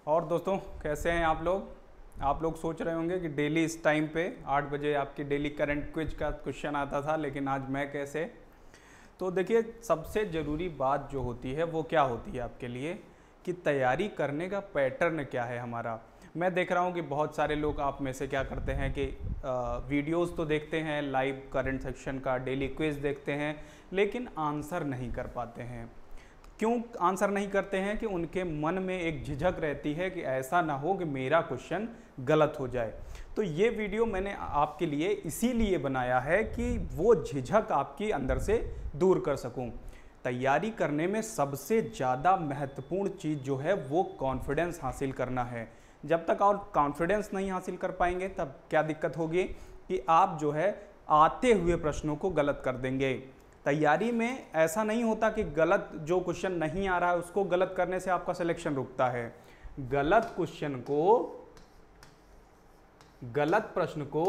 और दोस्तों कैसे हैं आप लोग। आप लोग सोच रहे होंगे कि डेली इस टाइम पे 8 बजे आपकी डेली करंट क्विज का क्वेश्चन आता था, लेकिन आज मैं कैसे। तो देखिए, सबसे ज़रूरी बात जो होती है वो क्या होती है आपके लिए, कि तैयारी करने का पैटर्न क्या है हमारा। मैं देख रहा हूँ कि बहुत सारे लोग आप में से क्या करते हैं कि वीडियोस तो देखते हैं, लाइव करंट सेक्शन का डेली क्विज देखते हैं, लेकिन आंसर नहीं कर पाते हैं। क्यों आंसर नहीं करते हैं? कि उनके मन में एक झिझक रहती है कि ऐसा ना हो कि मेरा क्वेश्चन गलत हो जाए। तो ये वीडियो मैंने आपके लिए इसीलिए बनाया है कि वो झिझक आपकी अंदर से दूर कर सकूं। तैयारी करने में सबसे ज़्यादा महत्वपूर्ण चीज़ जो है वो कॉन्फिडेंस हासिल करना है। जब तक आप कॉन्फिडेंस नहीं हासिल कर पाएंगे तब क्या दिक्कत होगी कि आप जो है आते हुए प्रश्नों को गलत कर देंगे। तैयारी में ऐसा नहीं होता कि गलत जो क्वेश्चन नहीं आ रहा है उसको गलत करने से आपका सिलेक्शन रुकता है। गलत क्वेश्चन को, गलत प्रश्न को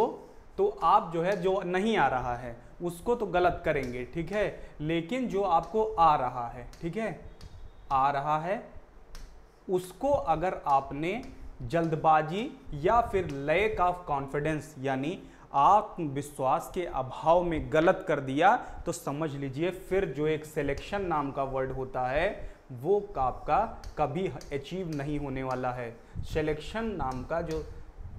तो आप जो है जो नहीं आ रहा है उसको तो गलत करेंगे, ठीक है, लेकिन जो आपको आ रहा है, ठीक है, आ रहा है, उसको अगर आपने जल्दबाजी या फिर लैक ऑफ कॉन्फिडेंस यानी आत्मविश्वास के अभाव में गलत कर दिया तो समझ लीजिए फिर जो एक सिलेक्शन नाम का वर्ड होता है वो आपका कभी अचीव नहीं होने वाला है। सिलेक्शन नाम का जो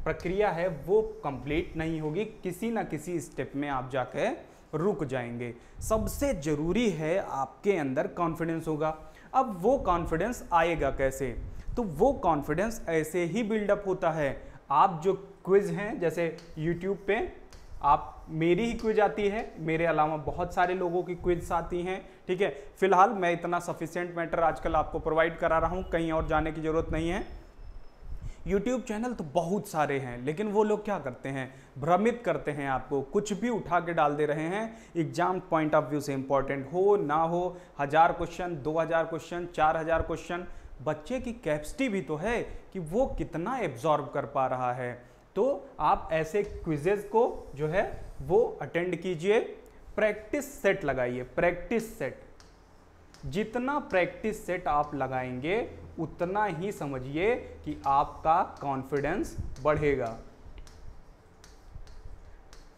प्रक्रिया है वो कंप्लीट नहीं होगी, किसी ना किसी स्टेप में आप जाके रुक जाएंगे। सबसे जरूरी है आपके अंदर कॉन्फिडेंस होगा। अब वो कॉन्फिडेंस आएगा कैसे? तो वो कॉन्फिडेंस ऐसे ही बिल्डअप होता है। आप जो क्विज हैं, जैसे YouTube पे आप, मेरी ही क्विज आती है, मेरे अलावा बहुत सारे लोगों की क्विज आती हैं, ठीक है। फिलहाल मैं इतना सफिशिएंट मैटर आजकल आपको प्रोवाइड करा रहा हूं, कहीं और जाने की जरूरत नहीं है। YouTube चैनल तो बहुत सारे हैं, लेकिन वो लोग क्या करते हैं, भ्रमित करते हैं आपको, कुछ भी उठा के डाल दे रहे हैं। एग्जाम पॉइंट ऑफ व्यू से इंपॉर्टेंट हो ना हो, 1000 क्वेश्चन, 2000 क्वेश्चन, 4000 क्वेश्चन, बच्चे की कैपेसिटी भी तो है कि वो कितना एब्जॉर्ब कर पा रहा है। तो आप ऐसे क्विजेज को जो है वो अटेंड कीजिए, प्रैक्टिस सेट लगाइए, प्रैक्टिस सेट। जितना प्रैक्टिस सेट आप लगाएंगे उतना ही समझिए कि आपका कॉन्फिडेंस बढ़ेगा।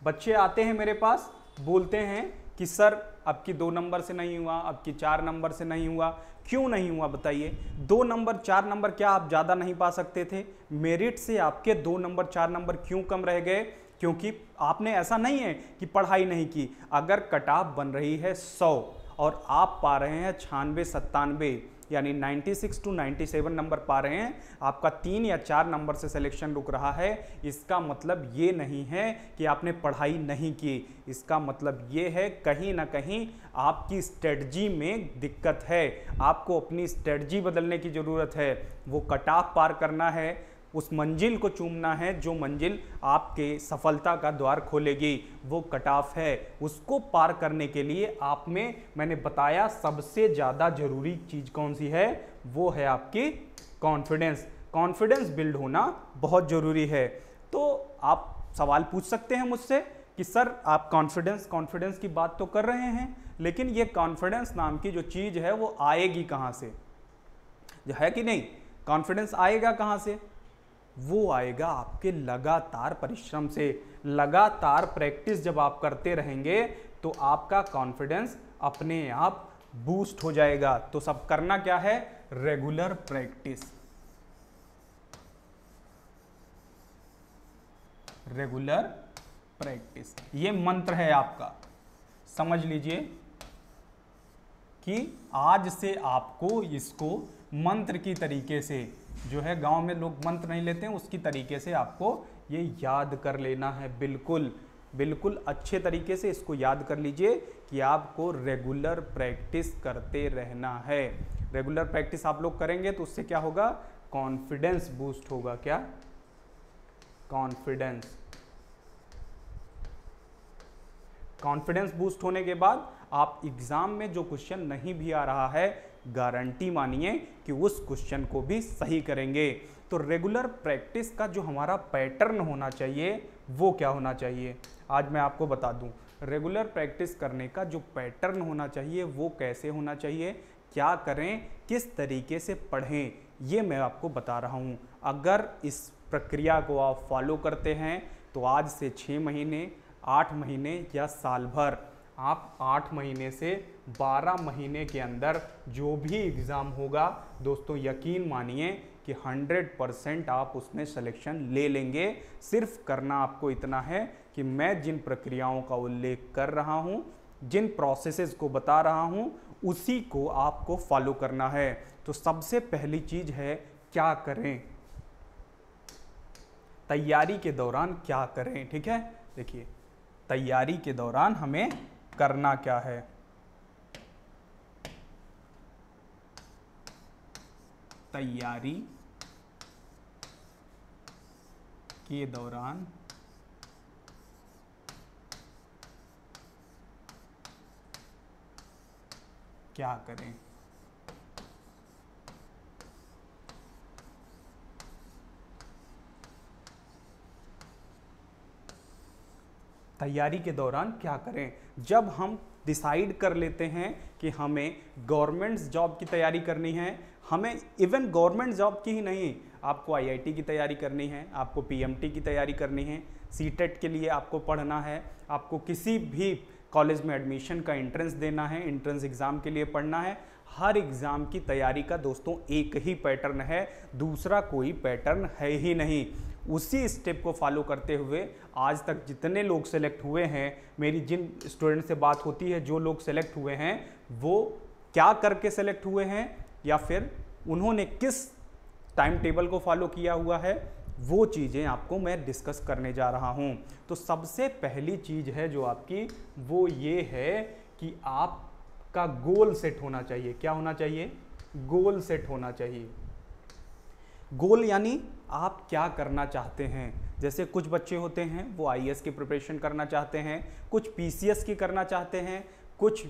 बच्चे आते हैं मेरे पास, बोलते हैं कि सर अब की 2 नंबर से नहीं हुआ, अब की 4 नंबर से नहीं हुआ। क्यों नहीं हुआ बताइए? 2 नंबर 4 नंबर क्या आप ज़्यादा नहीं पा सकते थे? मेरिट से आपके 2 नंबर 4 नंबर क्यों कम रह गए? क्योंकि आपने, ऐसा नहीं है कि पढ़ाई नहीं की। अगर कट ऑफ बन रही है 100 और आप पा रहे हैं 96-97 यानी 96 to 97 नंबर पा रहे हैं, आपका 3 या 4 नंबर से सिलेक्शन रुक रहा है, इसका मतलब ये नहीं है कि आपने पढ़ाई नहीं की। इसका मतलब ये है कहीं ना कहीं आपकी स्ट्रेटजी में दिक्कत है। आपको अपनी स्ट्रेटजी बदलने की ज़रूरत है। वो कट ऑफ पार करना है, उस मंजिल को चूमना है जो मंजिल आपके सफलता का द्वार खोलेगी, वो कट ऑफ है। उसको पार करने के लिए आप में, मैंने बताया सबसे ज़्यादा ज़रूरी चीज़ कौन सी है, वो है आपकी कॉन्फिडेंस। कॉन्फिडेंस बिल्ड होना बहुत ज़रूरी है। तो आप सवाल पूछ सकते हैं मुझसे कि सर आप कॉन्फिडेंस की बात तो कर रहे हैं, लेकिन ये कॉन्फिडेंस नाम की जो चीज़ है वो आएगी कहाँ से? जो है कि नहीं, कॉन्फिडेंस आएगा कहाँ से? वो आएगा आपके लगातार परिश्रम से। लगातार प्रैक्टिस जब आप करते रहेंगे तो आपका कॉन्फिडेंस अपने आप बूस्ट हो जाएगा। तो सब करना क्या है? रेगुलर प्रैक्टिस, रेगुलर प्रैक्टिस, ये मंत्र है आपका। समझ लीजिए कि आज से आपको इसको मंत्र की तरीके से, जो है गांव में लोग मंत्र नहीं लेते हैं, उसकी तरीके से आपको ये याद कर लेना है। बिल्कुल बिल्कुल अच्छे तरीके से इसको याद कर लीजिए कि आपको रेगुलर प्रैक्टिस करते रहना है। रेगुलर प्रैक्टिस आप लोग करेंगे तो उससे क्या होगा? कॉन्फिडेंस बूस्ट होगा। क्या? कॉन्फिडेंस। कॉन्फिडेंस बूस्ट होने के बाद आप एग्जाम में जो क्वेश्चन नहीं भी आ रहा है, गारंटी मानिए कि उस क्वेश्चन को भी सही करेंगे। तो रेगुलर प्रैक्टिस का जो हमारा पैटर्न होना चाहिए वो क्या होना चाहिए, आज मैं आपको बता दूं। रेगुलर प्रैक्टिस करने का जो पैटर्न होना चाहिए वो कैसे होना चाहिए, क्या करें, किस तरीके से पढ़ें, ये मैं आपको बता रहा हूँ। अगर इस प्रक्रिया को आप फॉलो करते हैं तो आज से 6 महीने, 8 महीने या साल भर, आप 8 महीने से 12 महीने के अंदर जो भी एग्ज़ाम होगा दोस्तों, यकीन मानिए कि 100% आप उसमें सिलेक्शन ले लेंगे। सिर्फ करना आपको इतना है कि मैं जिन प्रक्रियाओं का उल्लेख कर रहा हूँ, जिन प्रोसेसेस को बता रहा हूँ, उसी को आपको फॉलो करना है। तो सबसे पहली चीज़ है क्या करें, तैयारी के दौरान क्या करें। ठीक है, देखिए तैयारी के दौरान हमें करना क्या है। तैयारी के दौरान क्या करें। तैयारी के दौरान क्या करें, जब हम डिसाइड कर लेते हैं कि हमें गवर्नमेंट जॉब की तैयारी करनी है, हमें इवन गवर्नमेंट जॉब की ही नहीं, आपको आईआईटी की तैयारी करनी है, आपको पीएमटी की तैयारी करनी है, सीटेट के लिए आपको पढ़ना है, आपको किसी भी कॉलेज में एडमिशन का एंट्रेंस देना है, एंट्रेंस एग्ज़ाम के लिए पढ़ना है। हर एग्ज़ाम की तैयारी का दोस्तों एक ही पैटर्न है, दूसरा कोई पैटर्न है ही नहीं। उसी स्टेप को फॉलो करते हुए आज तक जितने लोग सेलेक्ट हुए हैं, मेरी जिन स्टूडेंट से बात होती है, जो लोग सेलेक्ट हुए हैं वो क्या करके सेलेक्ट हुए हैं या फिर उन्होंने किस टाइम टेबल को फॉलो किया हुआ है, वो चीज़ें आपको मैं डिस्कस करने जा रहा हूँ। तो सबसे पहली चीज़ है जो आपकी, वो ये है कि आपका गोल सेट होना चाहिए। क्या होना चाहिए? गोल सेट होना चाहिए। गोल यानी आप क्या करना चाहते हैं। जैसे कुछ बच्चे होते हैं वो आईएएस की प्रिपरेशन करना चाहते हैं, कुछ पीसीएस की करना चाहते हैं, कुछ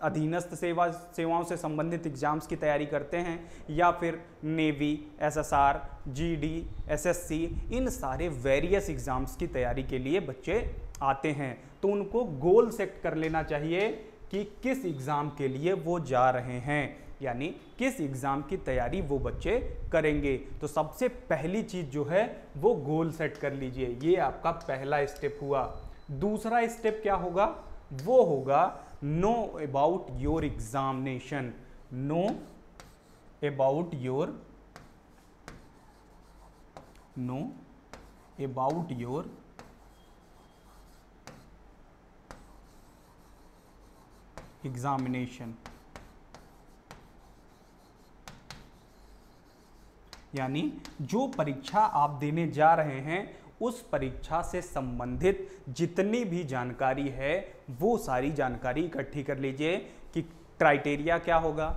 अधीनस्थ सेवाओं से संबंधित एग्जाम्स की तैयारी करते हैं, या फिर नेवी, एसएसआर, जीडी, एसएससी, इन सारे वेरियस एग्जाम्स की तैयारी के लिए बच्चे आते हैं। तो उनको गोल सेट कर लेना चाहिए कि किस एग्ज़ाम के लिए वो जा रहे हैं, यानी किस एग्ज़ाम की तैयारी वो बच्चे करेंगे। तो सबसे पहली चीज़ जो है वो गोल सेट कर लीजिए। ये आपका पहला स्टेप हुआ। दूसरा स्टेप क्या होगा? वो होगा know about your examination. Know about your examination, यानी जो परीक्षा आप देने जा रहे हैं उस परीक्षा से संबंधित जितनी भी जानकारी है वो सारी जानकारी इकट्ठी कर लीजिए कि क्राइटेरिया क्या होगा,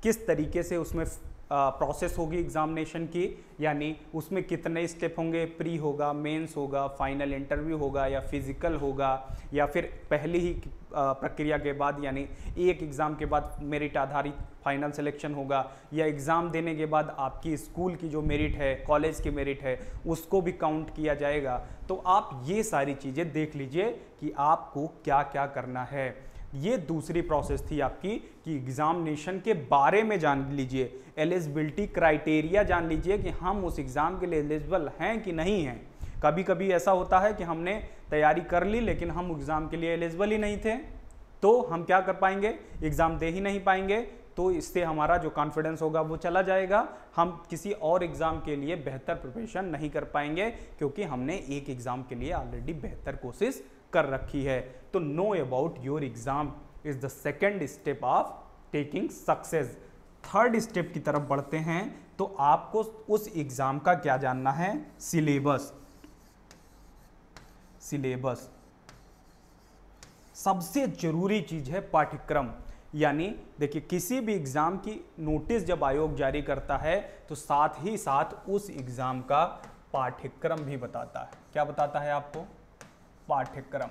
किस तरीके से उसमें प्रोसेस होगी एग्जामिनेशन की, यानी उसमें कितने स्टेप होंगे, प्री होगा, मेंस होगा, फाइनल इंटरव्यू होगा या फिजिकल होगा, या फिर पहली ही प्रक्रिया के बाद यानी एक एग्ज़ाम के बाद मेरिट आधारित फाइनल सिलेक्शन होगा, या एग्ज़ाम देने के बाद आपकी स्कूल की जो मेरिट है, कॉलेज की मेरिट है, उसको भी काउंट किया जाएगा। तो आप ये सारी चीज़ें देख लीजिए कि आपको क्या क्या करना है। ये दूसरी प्रोसेस थी आपकी कि एग्जामिनेशन के बारे में जान लीजिए, एलिजिबिलिटी क्राइटेरिया जान लीजिए कि हम उस एग्ज़ाम के लिए एलिजिबल हैं कि नहीं हैं। कभी कभी ऐसा होता है कि हमने तैयारी कर ली लेकिन हम एग्ज़ाम के लिए एलिजिबल ही नहीं थे, तो हम क्या कर पाएंगे? एग्ज़ाम दे ही नहीं पाएंगे। तो इससे हमारा जो कॉन्फिडेंस होगा वो चला जाएगा, हम किसी और एग्ज़ाम के लिए बेहतर प्रिपरेशन नहीं कर पाएंगे, क्योंकि हमने एक एग्ज़ाम के लिए ऑलरेडी बेहतर कोशिश कर रखी है। तो know about your exam is the second step of taking success. Third step की तरफ बढ़ते हैं। तो आपको उस एग्ज़ाम का क्या जानना है? सिलेबस। सिलेबस सबसे जरूरी चीज है, पाठ्यक्रम। यानी देखिए, किसी भी एग्जाम की नोटिस जब आयोग जारी करता है तो साथ ही साथ उस एग्जाम का पाठ्यक्रम भी बताता है। क्या बताता है आपको? पाठ्यक्रम,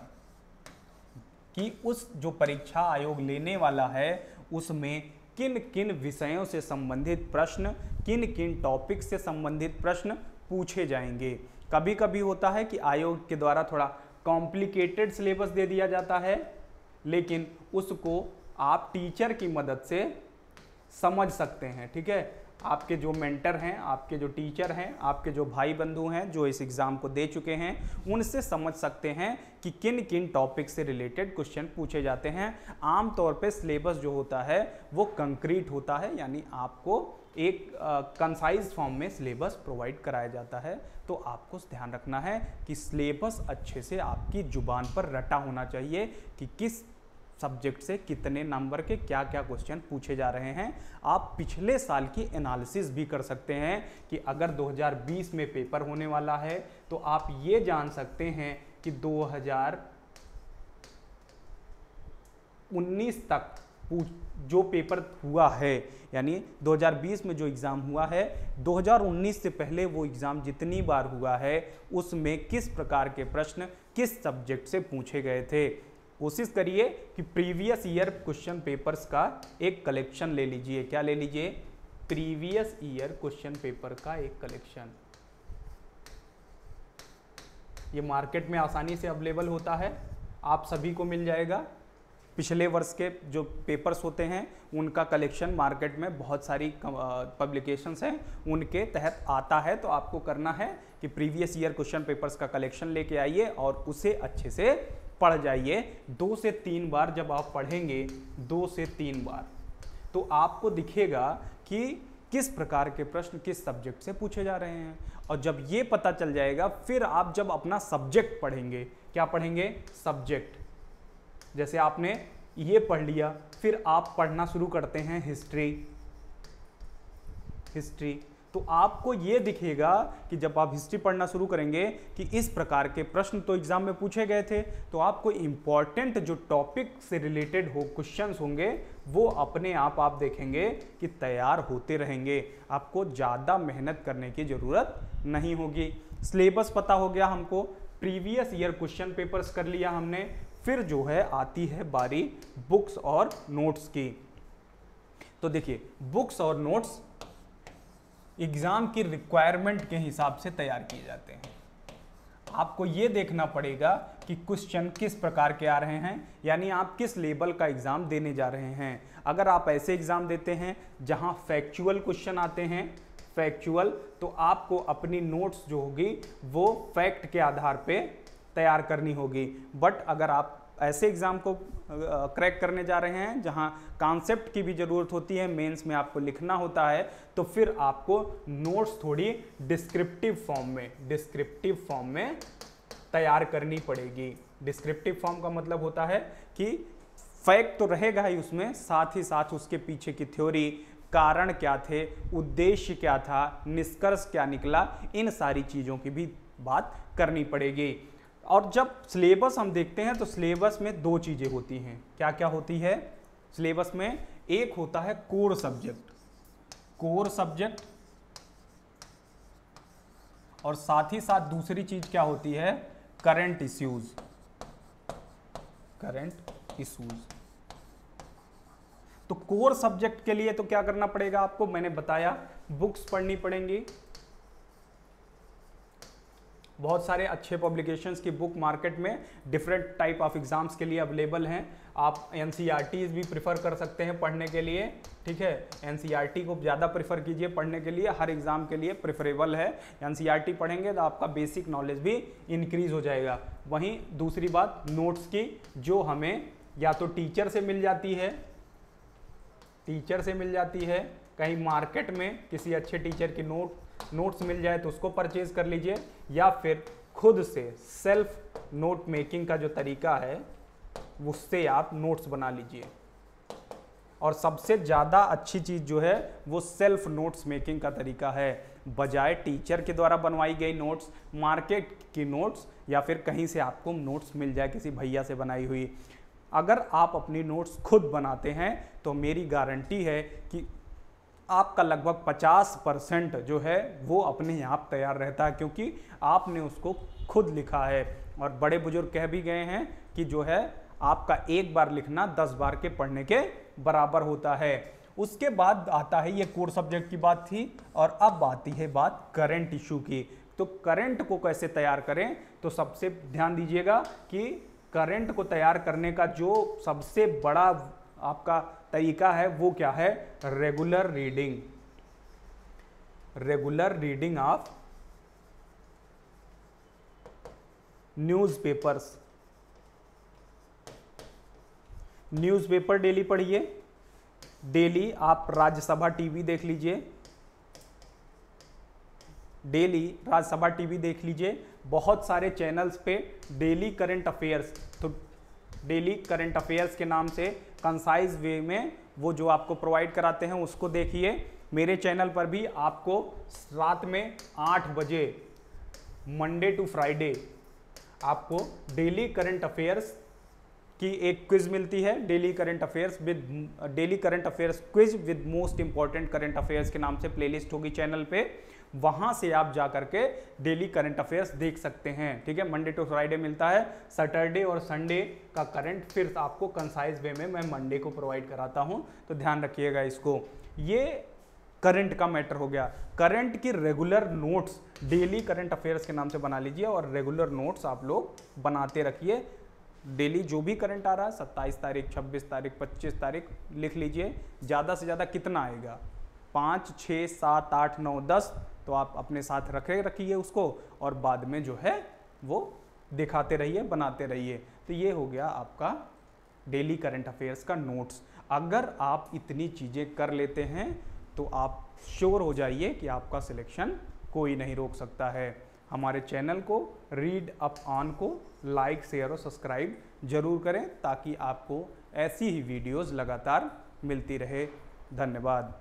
कि उस जो परीक्षा आयोग लेने वाला है उसमें किन किन विषयों से संबंधित प्रश्न, किन किन टॉपिक से संबंधित प्रश्न पूछे जाएंगे। कभी कभी होता है कि आयोग के द्वारा थोड़ा कॉम्प्लिकेटेड सिलेबस दे दिया जाता है, लेकिन उसको आप टीचर की मदद से समझ सकते हैं। ठीक है, आपके जो मेंटर हैं, आपके जो टीचर हैं, आपके जो भाई बंधु हैं जो इस एग्ज़ाम को दे चुके हैं, उनसे समझ सकते हैं कि किन किन टॉपिक से रिलेटेड क्वेश्चन पूछे जाते हैं। आमतौर पे सिलेबस जो होता है वो कंक्रीट होता है, यानी आपको एक कंसाइज फॉर्म में सिलेबस प्रोवाइड कराया जाता है। तो आपको ध्यान रखना है कि सिलेबस अच्छे से आपकी जुबान पर रटा होना चाहिए कि किस सब्जेक्ट से कितने नंबर के क्या क्या क्वेश्चन पूछे जा रहे हैं। आप पिछले साल की एनालिसिस भी कर सकते हैं कि अगर 2020 में पेपर होने वाला है तो आप ये जान सकते हैं कि 2019 तक जो पेपर हुआ है, यानी 2020 में जो एग्ज़ाम हुआ है, 2019 से पहले वो एग्ज़ाम जितनी बार हुआ है उसमें किस प्रकार के प्रश्न किस सब्जेक्ट से पूछे गए थे। कोशिश करिए कि प्रीवियस ईयर क्वेश्चन पेपर्स का एक कलेक्शन ले लीजिए। क्या ले लीजिए? प्रीवियस ईयर क्वेश्चन पेपर का एक कलेक्शन। ये मार्केट में आसानी से अवेलेबल होता है, आप सभी को मिल जाएगा। पिछले वर्ष के जो पेपर्स होते हैं उनका कलेक्शन मार्केट में बहुत सारी पब्लिकेशंस हैं, उनके तहत आता है। तो आपको करना है कि प्रीवियस ईयर क्वेश्चन पेपर्स का कलेक्शन लेके आइए और उसे अच्छे से पढ़ जाइए। 2 से 3 बार जब आप पढ़ेंगे, 2 से 3 बार, तो आपको दिखेगा कि किस प्रकार के प्रश्न किस सब्जेक्ट से पूछे जा रहे हैं। और जब ये पता चल जाएगा, फिर आप जब अपना सब्जेक्ट पढ़ेंगे, क्या पढ़ेंगे? सब्जेक्ट। जैसे आपने ये पढ़ लिया, फिर आप पढ़ना शुरू करते हैं हिस्ट्री। तो आपको ये दिखेगा कि जब आप हिस्ट्री पढ़ना शुरू करेंगे कि इस प्रकार के प्रश्न तो एग्जाम में पूछे गए थे, तो आपको इंपॉर्टेंट जो टॉपिक से रिलेटेड हो क्वेश्चंस होंगे वो अपने आप देखेंगे कि तैयार होते रहेंगे। आपको ज़्यादा मेहनत करने की ज़रूरत नहीं होगी। सिलेबस पता हो गया हमको, प्रीवियस ईयर क्वेश्चन पेपर्स कर लिया हमने, फिर जो है आती है बारी बुक्स और नोट्स की। तो देखिए, बुक्स और नोट्स एग्जाम की रिक्वायरमेंट के हिसाब से तैयार किए जाते हैं। आपको ये देखना पड़ेगा कि क्वेश्चन किस प्रकार के आ रहे हैं, यानी आप किस लेवल का एग्जाम देने जा रहे हैं। अगर आप ऐसे एग्जाम देते हैं जहां फैक्चुअल क्वेश्चन आते हैं, फैक्चुअल, तो आपको अपनी नोट्स जो होगी वो फैक्ट के आधार पे तैयार करनी होगी। बट अगर आप ऐसे एग्जाम को क्रैक करने जा रहे हैं जहां कॉन्सेप्ट की भी ज़रूरत होती है, मेंस में आपको लिखना होता है, तो फिर आपको नोट्स थोड़ी डिस्क्रिप्टिव फॉर्म में तैयार करनी पड़ेगी। डिस्क्रिप्टिव फॉर्म का मतलब होता है कि फैक्ट तो रहेगा ही उसमें, साथ ही साथ उसके पीछे की थ्योरी, कारण क्या थे, उद्देश्य क्या था, निष्कर्ष क्या निकला, इन सारी चीज़ों की भी बात करनी पड़ेगी। और जब सिलेबस हम देखते हैं तो सिलेबस में 2 चीज़ें होती हैं। क्या क्या होती है सिलेबस में? एक होता है कोर सब्जेक्ट, और साथ ही साथ दूसरी चीज क्या होती है? Current issues. तो कोर सब्जेक्ट के लिए तो क्या करना पड़ेगा आपको? मैंने बताया, बुक्स पढ़नी पड़ेंगी। बहुत सारे अच्छे पब्लिकेशंस की बुक मार्केट में डिफरेंट टाइप ऑफ एग्जाम्स के लिए अवेलेबल हैं। आप एनसीईआरटीज भी प्रिफर कर सकते हैं पढ़ने के लिए। ठीक है, एनसीईआरटी को ज़्यादा प्रिफर कीजिए पढ़ने के लिए, हर एग्ज़ाम के लिए प्रेफरेबल है। एनसीईआरटी पढ़ेंगे तो आपका बेसिक नॉलेज भी इंक्रीज हो जाएगा। वहीं दूसरी बात नोट्स की, जो हमें या तो टीचर से मिल जाती है, कहीं मार्केट में किसी अच्छे टीचर की नोट्स मिल जाए तो उसको परचेज कर लीजिए, या फिर खुद से सेल्फ नोट मेकिंग का जो तरीका है उससे आप नोट्स बना लीजिए। और सबसे ज़्यादा अच्छी चीज़ जो है वो सेल्फ नोट्स मेकिंग का तरीका है, बजाय टीचर के द्वारा बनवाई गई नोट्स, मार्केट की नोट्स, या फिर कहीं से आपको नोट्स मिल जाए किसी भैया से बनाई हुई। अगर आप अपनी नोट्स खुद बनाते हैं तो मेरी गारंटी है कि आपका लगभग 50% जो है वो अपने आप तैयार रहता है, क्योंकि आपने उसको खुद लिखा है। और बड़े बुजुर्ग कह भी गए हैं कि जो है आपका एक बार लिखना 10 बार के पढ़ने के बराबर होता है। उसके बाद आता है, ये कोर सब्जेक्ट की बात थी, और अब आती है बात करंट इशू की। तो करंट को कैसे तैयार करें? तो सबसे ध्यान दीजिएगा कि करंट को तैयार करने का जो सबसे बड़ा आपका तरीका है वो क्या है, regular reading, regular reading of newspapers. Newspaper daily पढ़िए, डेली आप राज्यसभा टीवी देख लीजिए, डेली राज्यसभा टीवी देख लीजिए, बहुत सारे चैनल्स पे डेली करंट अफेयर्स, तो डेली करंट अफेयर्स के नाम से कंसाइज वे में वो जो आपको प्रोवाइड कराते हैं उसको देखिए। मेरे चैनल पर भी आपको रात में 8 बजे मंडे टू फ्राइडे आपको डेली करंट अफेयर्स की एक क्विज मिलती है, daily current affairs quiz with most important current affairs के नाम से प्लेलिस्ट होगी चैनल पे, वहां से आप जा करके डेली करंट अफेयर्स देख सकते हैं। ठीक है, मंडे टू फ्राइडे मिलता है, सैटरडे और संडे का करंट फिर आपको कंसाइज वे में मैं मंडे को प्रोवाइड कराता हूं, तो ध्यान रखिएगा इसको। ये करंट का मैटर हो गया। करंट की regular notes daily current affairs के नाम से बना लीजिए और रेगुलर नोट्स आप लोग बनाते रखिए। डेली जो भी करंट आ रहा है 27 तारीख, 26 तारीख, 25 तारीख लिख लीजिए। ज़्यादा से ज़्यादा कितना आएगा, 5, 6, 7, 8, 9, 10, तो आप अपने साथ रखिए उसको, और बाद में जो है वो दिखाते रहिए, बनाते रहिए। तो ये हो गया आपका डेली करंट अफेयर्स का नोट्स। अगर आप इतनी चीज़ें कर लेते हैं तो आप श्योर हो जाइए कि आपका सिलेक्शन कोई नहीं रोक सकता है। हमारे चैनल को रीड अप ऑन को लाइक, शेयर और सब्सक्राइब जरूर करें ताकि आपको ऐसी ही वीडियोस लगातार मिलती रहे। धन्यवाद।